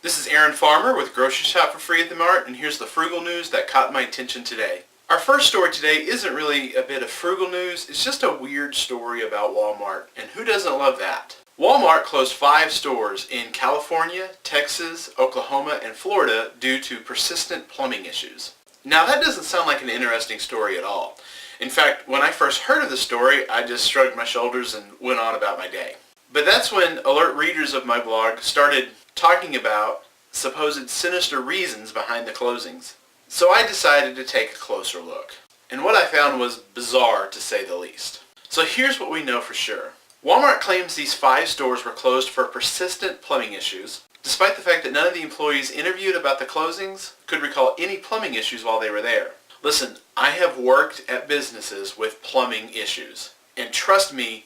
This is Aaron Farmer with Grocery Shop for Free at the Mart, and here's the frugal news that caught my attention today. Our first story today isn't really a bit of frugal news, it's just a weird story about Walmart, and who doesn't love that? Walmart closed 5 stores in California, Texas, Oklahoma, and Florida due to persistent plumbing issues. Now that doesn't sound like an interesting story at all. In fact, when I first heard of the story, I just shrugged my shoulders and went on about my day. But that's when alert readers of my blog started talking about supposed sinister reasons behind the closings. So I decided to take a closer look. And what I found was bizarre, to say the least. So here's what we know for sure. Walmart claims these 5 stores were closed for persistent plumbing issues, despite the fact that none of the employees interviewed about the closings could recall any plumbing issues while they were there. Listen, I have worked at businesses with plumbing issues, and trust me,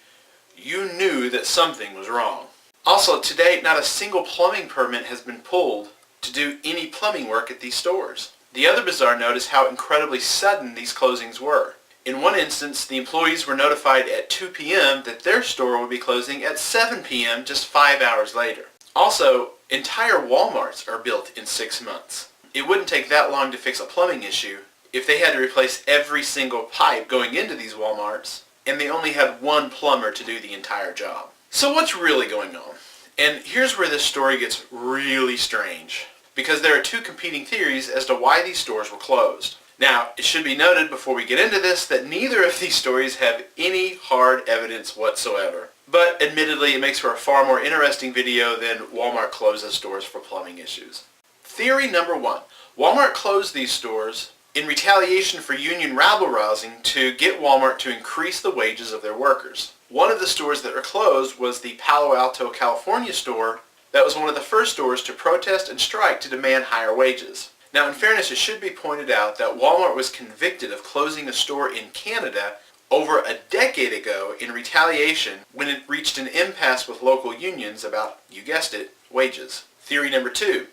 you knew that something was wrong. Also, to date, not a single plumbing permit has been pulled to do any plumbing work at these stores. The other bizarre note is how incredibly sudden these closings were. In one instance, the employees were notified at 2 p.m. that their store would be closing at 7 p.m. just 5 hours later. Also, entire Walmarts are built in 6 months. It wouldn't take that long to fix a plumbing issue if they had to replace every single pipe going into these Walmarts, and they only had one plumber to do the entire job. So what's really going on? And here's where this story gets really strange, because there are 2 competing theories as to why these stores were closed. Now, it should be noted before we get into this that neither of these stories have any hard evidence whatsoever. But admittedly, it makes for a far more interesting video than Walmart closes stores for plumbing issues. Theory number 1. Walmart closed these stores in retaliation for union rabble-rousing to get Walmart to increase the wages of their workers. One of the stores that were closed was the Palo Alto, California store that was one of the first stores to protest and strike to demand higher wages. Now, in fairness, it should be pointed out that Walmart was convicted of closing a store in Canada over a decade ago in retaliation when it reached an impasse with local unions about, you guessed it, wages. Theory number 2.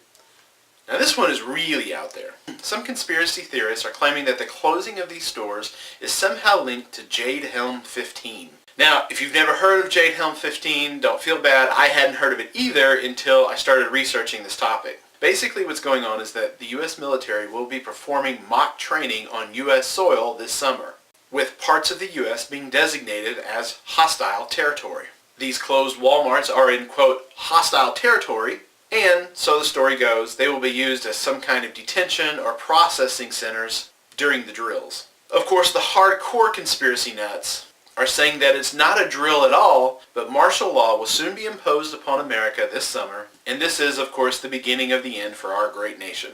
Now this one is really out there. Some conspiracy theorists are claiming that the closing of these stores is somehow linked to Jade Helm 15. Now, if you've never heard of Jade Helm 15, don't feel bad. I hadn't heard of it either until I started researching this topic. Basically what's going on is that the U.S. military will be performing mock training on U.S. soil this summer, with parts of the U.S. being designated as hostile territory. These closed Walmarts are in, quote, hostile territory, and, so the story goes, they will be used as some kind of detention or processing centers during the drills. Of course, the hardcore conspiracy nuts are saying that it's not a drill at all, but martial law will soon be imposed upon America this summer, and this is, of course, the beginning of the end for our great nation.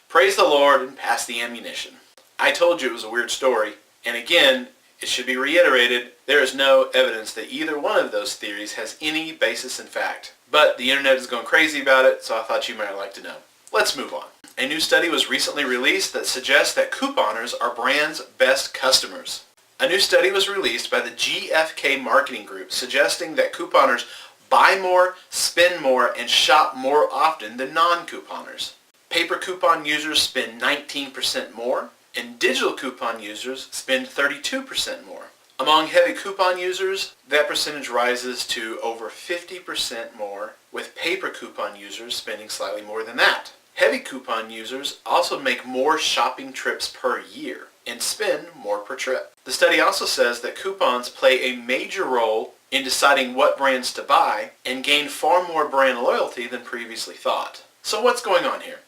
Praise the Lord and pass the ammunition. I told you it was a weird story, and again, it should be reiterated, there is no evidence that either one of those theories has any basis in fact. But the internet is going crazy about it, so I thought you might like to know. Let's move on. A new study was recently released that suggests that couponers are brands' best customers. A new study was released by the GFK Marketing Group suggesting that couponers buy more, spend more, and shop more often than non-couponers. Paper coupon users spend 19% more, and digital coupon users spend 32% more. Among heavy coupon users, that percentage rises to over 50% more, with paper coupon users spending slightly more than that. Heavy coupon users also make more shopping trips per year and spend more per trip. The study also says that coupons play a major role in deciding what brands to buy and gain far more brand loyalty than previously thought. So what's going on here?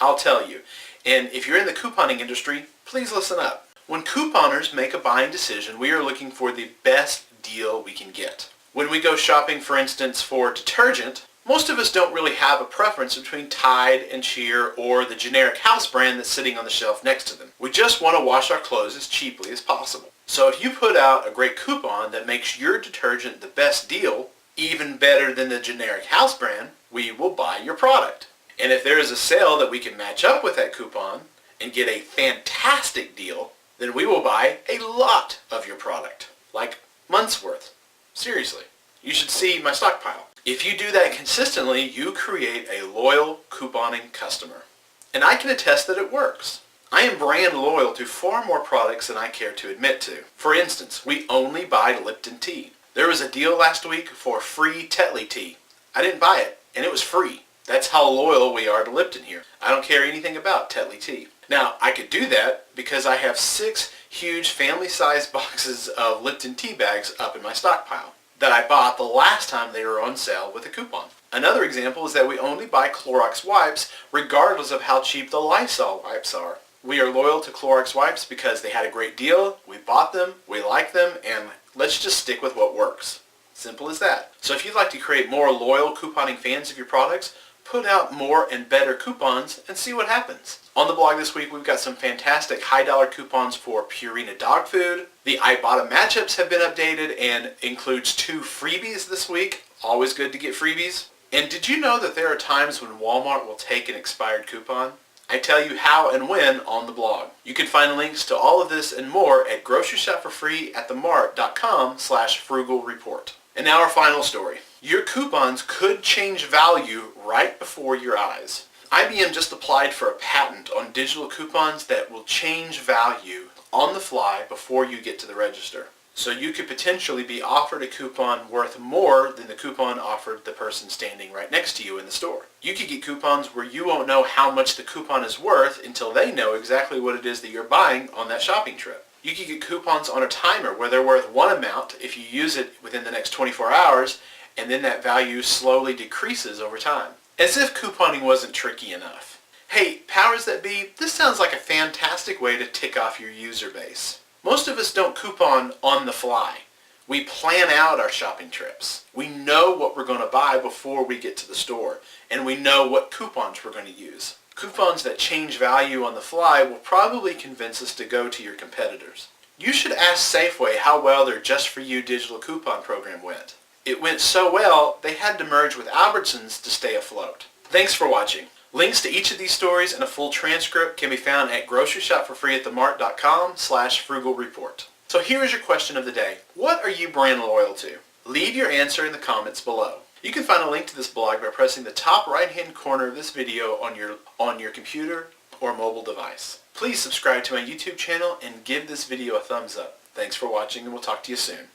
I'll tell you. And if you're in the couponing industry, please listen up. When couponers make a buying decision, we are looking for the best deal we can get. When we go shopping, for instance, for detergent, most of us don't really have a preference between Tide and Cheer or the generic house brand that's sitting on the shelf next to them. We just want to wash our clothes as cheaply as possible. So if you put out a great coupon that makes your detergent the best deal, even better than the generic house brand, we will buy your product. And if there is a sale that we can match up with that coupon and get a fantastic deal, then we will buy a lot of your product, like months worth. Seriously, you should see my stockpile. If you do that consistently, you create a loyal couponing customer. And I can attest that it works. I am brand loyal to far more products than I care to admit to. For instance, we only buy Lipton tea. There was a deal last week for free Tetley tea. I didn't buy it, and it was free. That's how loyal we are to Lipton here. I don't care anything about Tetley tea. Now, I could do that because I have 6 huge family-sized boxes of Lipton tea bags up in my stockpile that I bought the last time they were on sale with a coupon. Another example is that we only buy Clorox wipes regardless of how cheap the Lysol wipes are. We are loyal to Clorox wipes because they had a great deal, we bought them, we like them, and let's just stick with what works. Simple as that. So if you'd like to create more loyal couponing fans of your products, put out more and better coupons and see what happens. On the blog this week, we've got some fantastic high dollar coupons for Purina dog food. The Ibotta matchups have been updated and includes 2 freebies this week. Always good to get freebies. And did you know that there are times when Walmart will take an expired coupon? I tell you how and when on the blog. You can find links to all of this and more at groceryshopforfree@themart.com/frugalreport. And now our final story. Your coupons could change value right before your eyes. IBM just applied for a patent on digital coupons that will change value on the fly before you get to the register. So you could potentially be offered a coupon worth more than the coupon offered the person standing right next to you in the store. You could get coupons where you won't know how much the coupon is worth until they know exactly what it is that you're buying on that shopping trip. You could get coupons on a timer where they're worth one amount if you use it within the next 24 hours, and then that value slowly decreases over time. As if couponing wasn't tricky enough. Hey, powers that be, this sounds like a fantastic way to tick off your user base. Most of us don't coupon on the fly. We plan out our shopping trips. We know what we're going to buy before we get to the store, and we know what coupons we're going to use. Coupons that change value on the fly will probably convince us to go to your competitors. You should ask Safeway how well their Just For You digital coupon program went. It went so well, they had to merge with Albertsons to stay afloat. Thanks for watching. Links to each of these stories and a full transcript can be found at groceryshopforfree@themart.com/frugalreport. So here is your question of the day. What are you brand loyal to? Leave your answer in the comments below. You can find a link to this blog by pressing the top right-hand corner of this video on your computer or mobile device. Please subscribe to my YouTube channel and give this video a thumbs up. Thanks for watching, and we'll talk to you soon.